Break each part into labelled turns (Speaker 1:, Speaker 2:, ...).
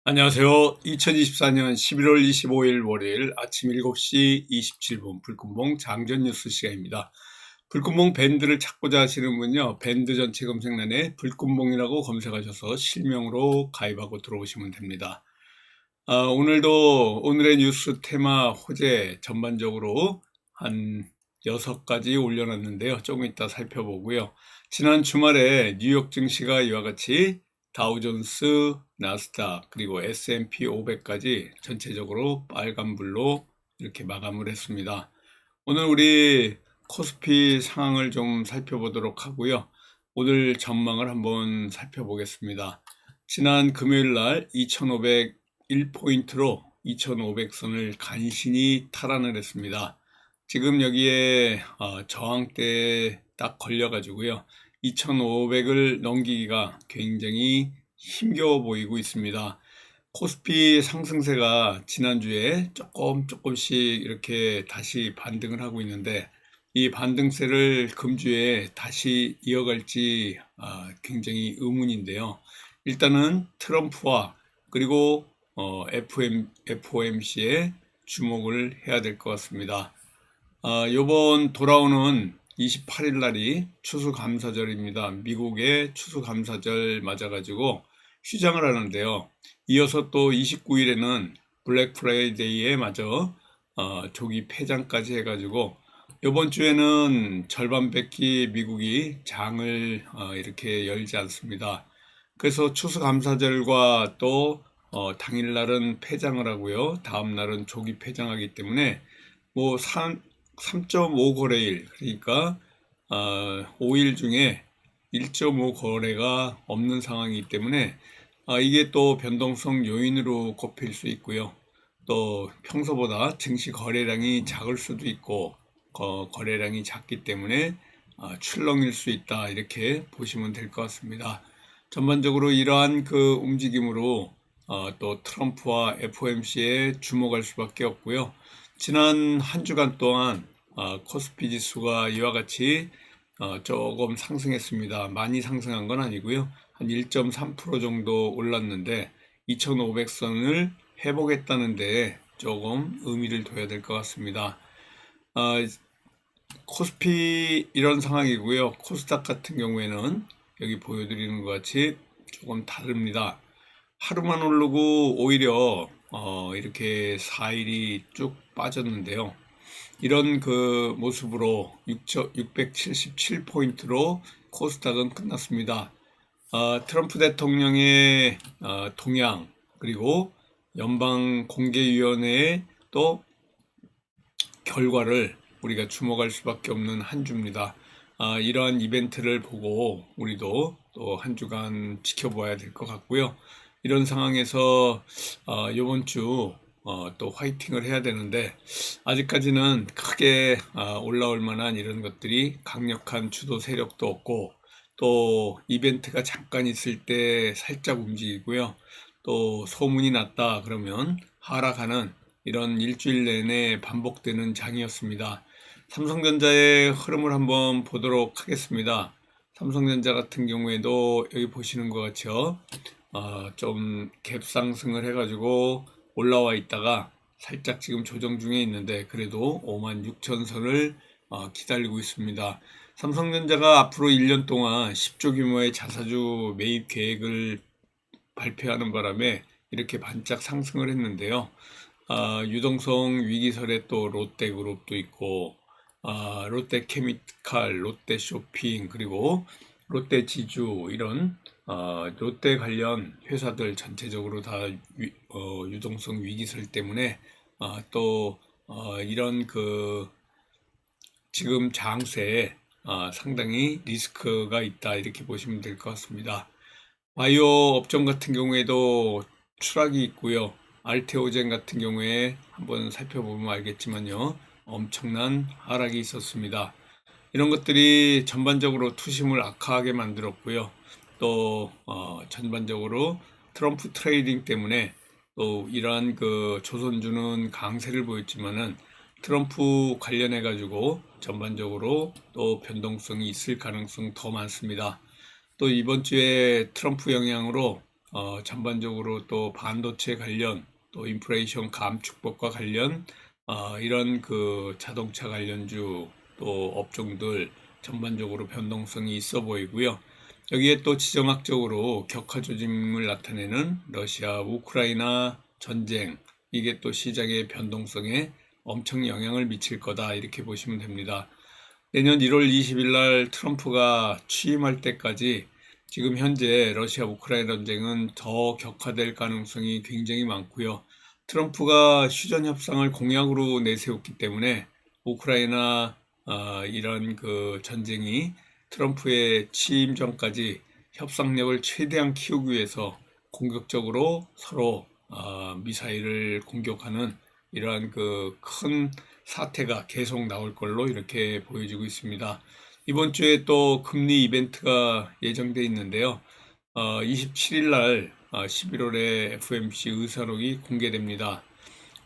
Speaker 1: 안녕하세요. 2024년 11월 25일 월요일 아침 7시 27분 불금봉 장전 뉴스 시간입니다. 불금봉 밴드를 찾고자 하시는 분요, 밴드 전체 검색란에 불금봉이라고 검색하셔서 실명으로 가입하고 들어오시면 됩니다. 오늘의 뉴스 테마 호재 전반적으로 한 6가지 올려놨는데요. 조금 이따 살펴보고요. 지난 주말에 뉴욕 증시가 이와 같이 다우존스, 나스닥, 그리고 S&P 500까지 전체적으로 빨간불로 이렇게 마감을 했습니다. 오늘 우리 코스피 상황을 좀 살펴보도록 하고요. 오늘 전망을 한번 살펴보겠습니다. 지난 금요일 날 2501포인트로 2500선을 간신히 탈환을 했습니다. 지금 여기에 저항대에 딱 걸려가지고요. 2500을 넘기기가 굉장히 힘겨워 보이고 있습니다. 코스피 상승세가 지난주에 조금씩 이렇게 다시 반등을 하고 있는데, 이 반등세를 금주에 다시 이어갈지 굉장히 의문인데요. 일단은 트럼프와 그리고 FOMC에 주목을 해야 될 것 같습니다. 요번 돌아오는 28일 날이 추수감사절입니다. 미국의 추수감사절 맞아가지고 휴장을 하는데요. 이어서 또 29일에는 블랙 프라이데이에 맞아 조기 폐장까지 해가지고 요번 주에는 절반밖에 미국이 장을 이렇게 열지 않습니다. 그래서 추수감사절과 또 당일날은 폐장을 하고요. 다음날은 조기 폐장하기 때문에 뭐 3.5 거래일, 그러니까 5일 중에 1.5 거래가 없는 상황이기 때문에 이게 또 변동성 요인으로 꼽힐 수 있고요. 또 평소보다 증시 거래량이 작을 수도 있고 거래량이 작기 때문에 출렁일 수 있다, 이렇게 보시면 될 것 같습니다. 전반적으로 이러한 그 움직임으로 또 트럼프와 FOMC에 주목할 수밖에 없고요. 지난 한 주간 동안 코스피 지수가 이와 같이 조금 상승했습니다. 많이 상승한 건 아니고요. 한 1.3% 정도 올랐는데 2500선을 회복했다는 데 조금 의미를 둬야 될 것 같습니다. 코스피 이런 상황이고요. 코스닥 같은 경우에는 여기 보여드리는 것 같이 조금 다릅니다. 하루만 오르고 오히려 이렇게 4일이 쭉 빠졌는데요. 이런 그 모습으로 677포인트로 코스닥은 끝났습니다. 트럼프 대통령의 동향, 그리고 연방공개위원회의 또 결과를 우리가 주목할 수밖에 없는 한 주입니다. 이러한 이벤트를 보고 우리도 또 한 주간 지켜봐야 될 것 같고요. 이런 상황에서 이번 주 또 화이팅을 해야 되는데, 아직까지는 크게 올라올 만한 이런 것들이 강력한 주도 세력도 없고, 또 이벤트가 잠깐 있을 때 살짝 움직이고요. 또 소문이 났다 그러면 하락하는 이런 일주일 내내 반복되는 장이었습니다. 삼성전자의 흐름을 한번 보도록 하겠습니다. 삼성전자 같은 경우에도 여기 보시는 것 같죠. 좀 갭상승을 해가지고 올라와 있다가 살짝 지금 조정 중에 있는데, 그래도 56,000선을 기다리고 있습니다. 삼성전자가 앞으로 1년 동안 10조 규모의 자사주 매입 계획을 발표하는 바람에 이렇게 반짝 상승을 했는데요. 유동성 위기설에 또 롯데그룹도 있고, 롯데케미칼, 롯데쇼핑, 그리고 롯데지주, 이런 롯데 관련 회사들 전체적으로 다 유동성 위기설 때문에 또 이런 그 지금 장세에 상당히 리스크가 있다, 이렇게 보시면 될 것 같습니다. 바이오 업종 같은 경우에도 추락이 있고요. 알테오젠 같은 경우에 한번 살펴보면 알겠지만요, 엄청난 하락이 있었습니다. 이런 것들이 전반적으로 투심을 악화하게 만들었고요. 또 전반적으로 트럼프 트레이딩 때문에 또 이러한 그 조선주는 강세를 보였지만은 트럼프 관련해 가지고 전반적으로 또 변동성이 있을 가능성 더 많습니다. 또 이번 주에 트럼프 영향으로 전반적으로 또 반도체 관련, 또 인플레이션 감축법과 관련, 이런 그 자동차 관련주 또 업종들 전반적으로 변동성이 있어 보이고요. 여기에 또 지정학적으로 격화 조짐을 나타내는 러시아 우크라이나 전쟁, 이게 또 시장의 변동성에 엄청 영향을 미칠 거다, 이렇게 보시면 됩니다. 내년 1월 20일 날 트럼프가 취임할 때까지 지금 현재 러시아 우크라이나 전쟁은 더 격화될 가능성이 굉장히 많고요. 트럼프가 휴전 협상을 공약으로 내세웠기 때문에 우크라이나 이런 그 전쟁이 트럼프의 취임 전까지 협상력을 최대한 키우기 위해서 공격적으로 서로 미사일을 공격하는 이러한 그 큰 사태가 계속 나올 걸로 이렇게 보여지고 있습니다. 이번 주에 또 금리 이벤트가 예정돼 있는데요. 27일 날 11월에 FOMC 의사록이 공개됩니다.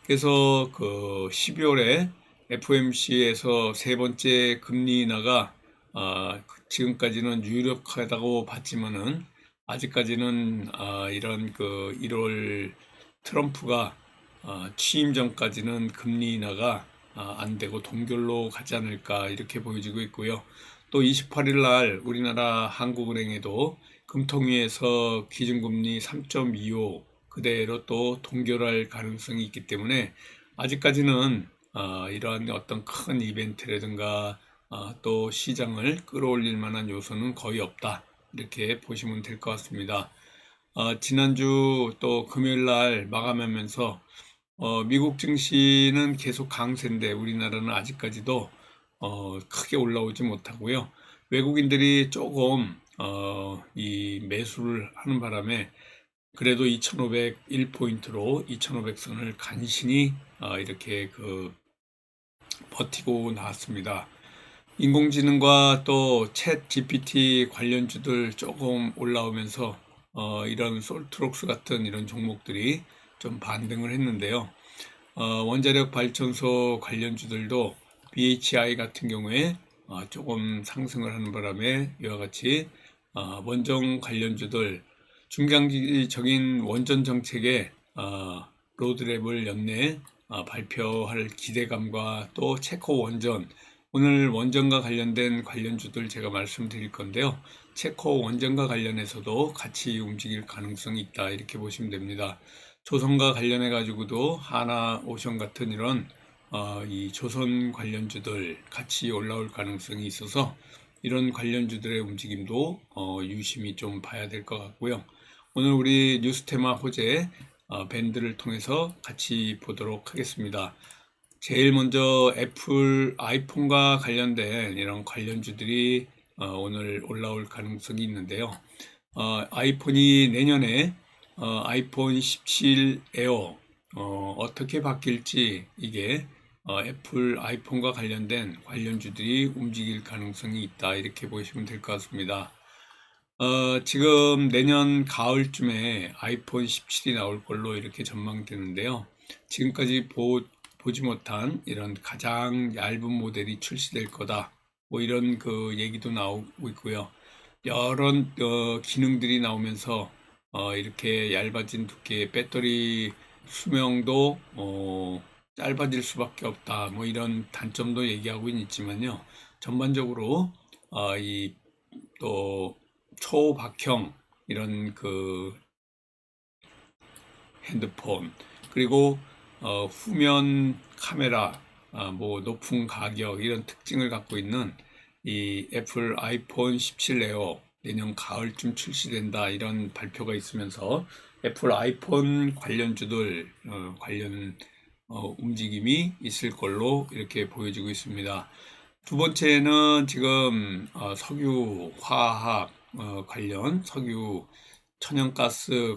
Speaker 1: 그래서 그 12월에 FOMC에서 세 번째 금리 인하가 지금까지는 유력하다고 봤지만은 아직까지는 이런 그 1월 트럼프가 취임 전까지는 금리 인하가 안 되고 동결로 가지 않을까, 이렇게 보여지고 있고요. 또 28일 날 우리나라 한국은행에도 금통위에서 기준금리 3.25 그대로 또 동결할 가능성이 있기 때문에 아직까지는 이러한 어떤 큰 이벤트라든가 또 시장을 끌어올릴 만한 요소는 거의 없다, 이렇게 보시면 될 것 같습니다. 지난주 또 금요일 날 마감하면서 미국 증시는 계속 강세인데 우리나라는 아직까지도 크게 올라오지 못하고요. 외국인들이 조금 이 매수를 하는 바람에 그래도 2,501포인트로 2,500선을 간신히 이렇게 그 버티고 나왔습니다. 인공지능과 또 챗 GPT 관련주들 조금 올라오면서 이런 솔트록스 같은 이런 종목들이 좀 반등을 했는데요. 원자력 발전소 관련주들도 BHI 같은 경우에 조금 상승을 하는 바람에 이와 같이 원전 관련주들 중장기적인 원전 정책에 로드맵을 연내 발표할 기대감과 또 체코 원전, 오늘 원전과 관련된 관련주들 제가 말씀드릴 건데요. 체코 원전과 관련해서도 같이 움직일 가능성이 있다, 이렇게 보시면 됩니다. 조선과 관련해 가지고도 하나오션 같은 이런 이 조선 관련주들 같이 올라올 가능성이 있어서 이런 관련주들의 움직임도 유심히 좀 봐야 될 것 같고요. 오늘 우리 뉴스테마 호재 밴드를 통해서 같이 보도록 하겠습니다. 제일 먼저 애플 아이폰과 관련된 이런 관련주들이 오늘 올라올 가능성이 있는데요. 아이폰이 내년에 아이폰 17 에어 어떻게 바뀔지, 이게 애플 아이폰과 관련된 관련주들이 움직일 가능성이 있다, 이렇게 보시면 될 것 같습니다. 지금 내년 가을쯤에 아이폰 17이 나올 걸로 이렇게 전망되는데요. 지금까지 보지 못한 이런 가장 얇은 모델이 출시될 거다, 뭐 이런 그 얘기도 나오고 있고요. 여러 기능들이 나오면서 이렇게 얇아진 두께의 배터리 수명도 짧아질 수밖에 없다, 뭐 이런 단점도 얘기하고 있지만요. 전반적으로 이 또 초박형 이런 그 핸드폰, 그리고 후면 카메라, 뭐 높은 가격, 이런 특징을 갖고 있는 이 애플 아이폰 17 에어 내년 가을쯤 출시된다, 이런 발표가 있으면서 애플 아이폰 관련주들 관련 움직임이 있을 걸로 이렇게 보여지고 있습니다. 두 번째는 지금 석유, 화학 관련, 석유, 천연가스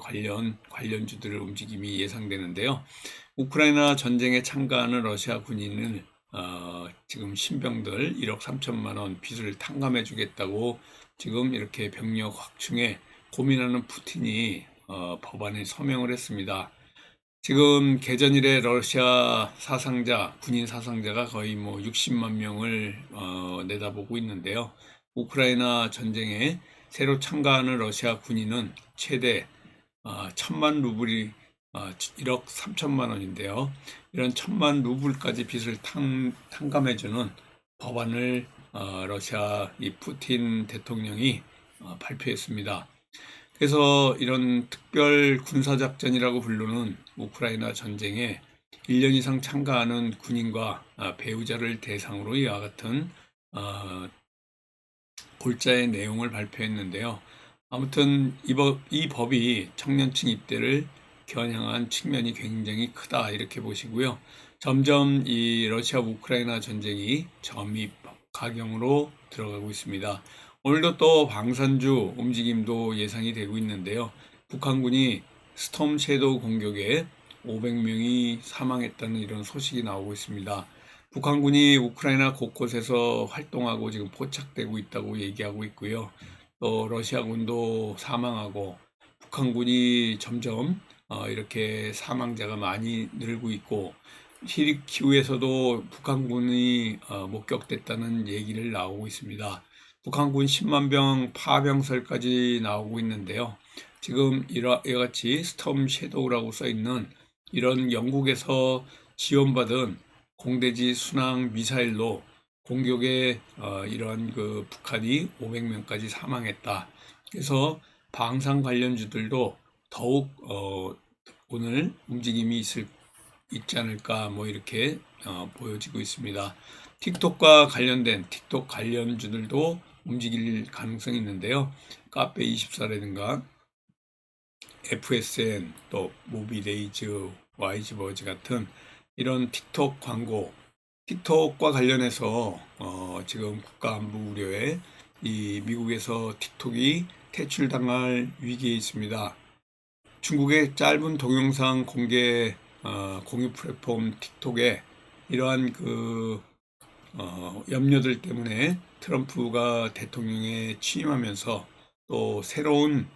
Speaker 1: 관련주들의 움직임이 예상되는데요. 우크라이나 전쟁에 참가하는 러시아 군인을 지금 신병들 1억 3천만 원 빚을 탕감해 주겠다고 지금 이렇게 병력 확충에 고민하는 푸틴이 법안에 서명을 했습니다. 지금 개전 이래 러시아 사상자, 군인 사상자가 거의 뭐 60만 명을 내다보고 있는데요. 우크라이나 전쟁에 새로 참가하는 러시아 군인은 최대 천만 루블이 1억 3천만 원인데요. 이런 천만 루블까지 빚을 탕감해주는 법안을 러시아 이 푸틴 대통령이 발표했습니다. 그래서 이런 특별 군사작전이라고 부르는 우크라이나 전쟁에 1년 이상 참가하는 군인과 배우자를 대상으로 이와 같은 골자의 내용을 발표했는데요. 아무튼 이 법이 청년층 입대를 겨냥한 측면이 굉장히 크다 이렇게 보시고요. 점점 이 러시아 우크라이나 전쟁이 점입 가경으로 들어가고 있습니다. 오늘도 또 방산주 움직임도 예상이 되고 있는데요. 북한군이 스톰 섀도우 공격에 500명이 사망했다는 이런 소식이 나오고 있습니다. 북한군이 우크라이나 곳곳에서 활동하고 지금 포착되고 있다고 얘기하고 있고요. 또 러시아군도 사망하고 북한군이 점점 이렇게 사망자가 많이 늘고 있고 키우에서도 북한군이 목격됐다는 얘기를 나오고 있습니다. 북한군 10만 병 파병설까지 나오고 있는데요. 지금 이와 같이 스톰 섀도우라고 써 있는 이런 영국에서 지원받은 공대지 순항 미사일로 공격에 이러한 그 북한이 500명까지 사망했다. 그래서 방산 관련주들도 더욱 오늘 움직임이 있지 않을까 뭐 이렇게 보여지고 있습니다. 틱톡과 관련된 틱톡 관련주들도 움직일 가능성이 있는데요. 카페24라든가 FSN 또 모비데이즈, YG버즈 같은 이런 틱톡 광고, 틱톡과 관련해서 지금 국가안보 우려에 이 미국에서 틱톡이 퇴출당할 위기에 있습니다. 중국의 짧은 동영상 공개 공유 플랫폼 틱톡에 이러한 그 염려들 때문에 트럼프가 대통령에 취임하면서 또 새로운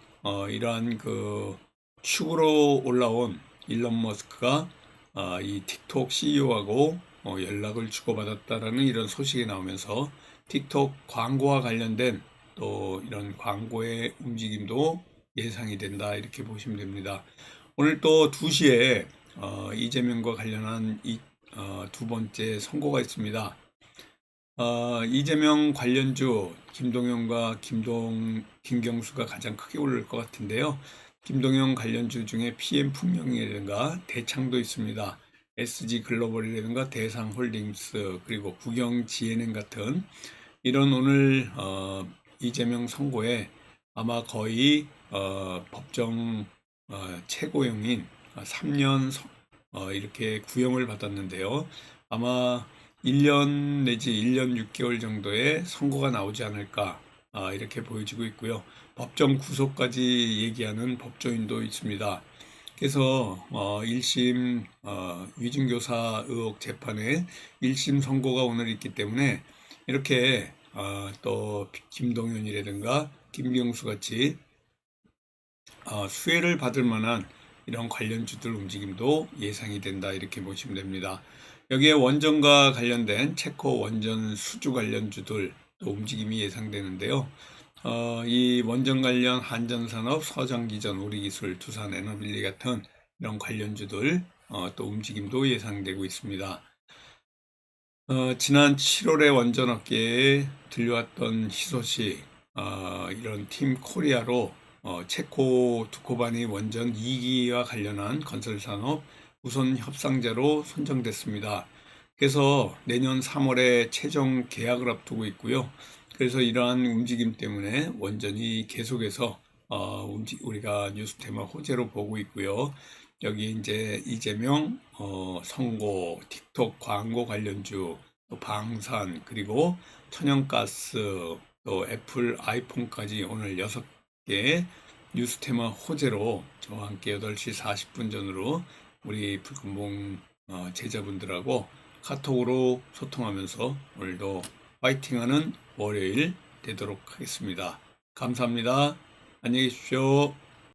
Speaker 1: 이러한 그 축으로 올라온 일론 머스크가 이 틱톡 CEO하고 연락을 주고받았다라는 이런 소식이 나오면서 틱톡 광고와 관련된 또 이런 광고의 움직임도 예상이 된다 이렇게 보시면 됩니다. 오늘 또 2시에 이재명과 관련한 두 번째 선고가 있습니다. 이재명 관련주 김동연과 김경수가 가장 크게 오를 것 같은데요. 김동연 관련주 중에 PM풍력이라든가 대창도 있습니다. SG글로벌이라든가 대상홀딩스 그리고 국영GNN 같은 이런 오늘 이재명 선고에 아마 거의 법정 최고형인 3년 이렇게 구형을 받았는데요. 아마 1년 내지 1년 6개월 정도의 선고가 나오지 않을까 이렇게 보여지고 있고요. 법정 구속까지 얘기하는 법조인도 있습니다. 그래서 1심 위증교사 의혹 재판에 1심 선고가 오늘 있기 때문에 이렇게 또 김동연이라든가 김경수 같이 수혜를 받을 만한 이런 관련주들 움직임도 예상이 된다 이렇게 보시면 됩니다. 여기에 원전과 관련된 체코 원전 수주 관련주들 또 움직임이 예상되는데요. 이 원전 관련 한전산업, 서장기전, 우리기술, 두산에너빌리 같은 이런 관련주들 또 움직임도 예상되고 있습니다. 지난 7월에 원전업계에 들려왔던 희소식, 이런 팀 코리아로 체코 두코바니 원전 2기와 관련한 건설산업 우선 협상자로 선정됐습니다. 그래서 내년 3월에 최종 계약을 앞두고 있고요. 그래서 이러한 움직임 때문에 원전이 계속해서 우리가 뉴스테마 호재로 보고 있고요. 여기 이제 이재명 선고, 틱톡 광고 관련주, 또 방산 그리고 천연가스, 또 애플 아이폰까지 오늘 6개 뉴스테마 호재로 저와 함께 8시 40분 전으로 우리 불금봉 제자분들하고 카톡으로 소통하면서 오늘도 파이팅하는 월요일 되도록 하겠습니다. 감사합니다. 안녕히 계십시오.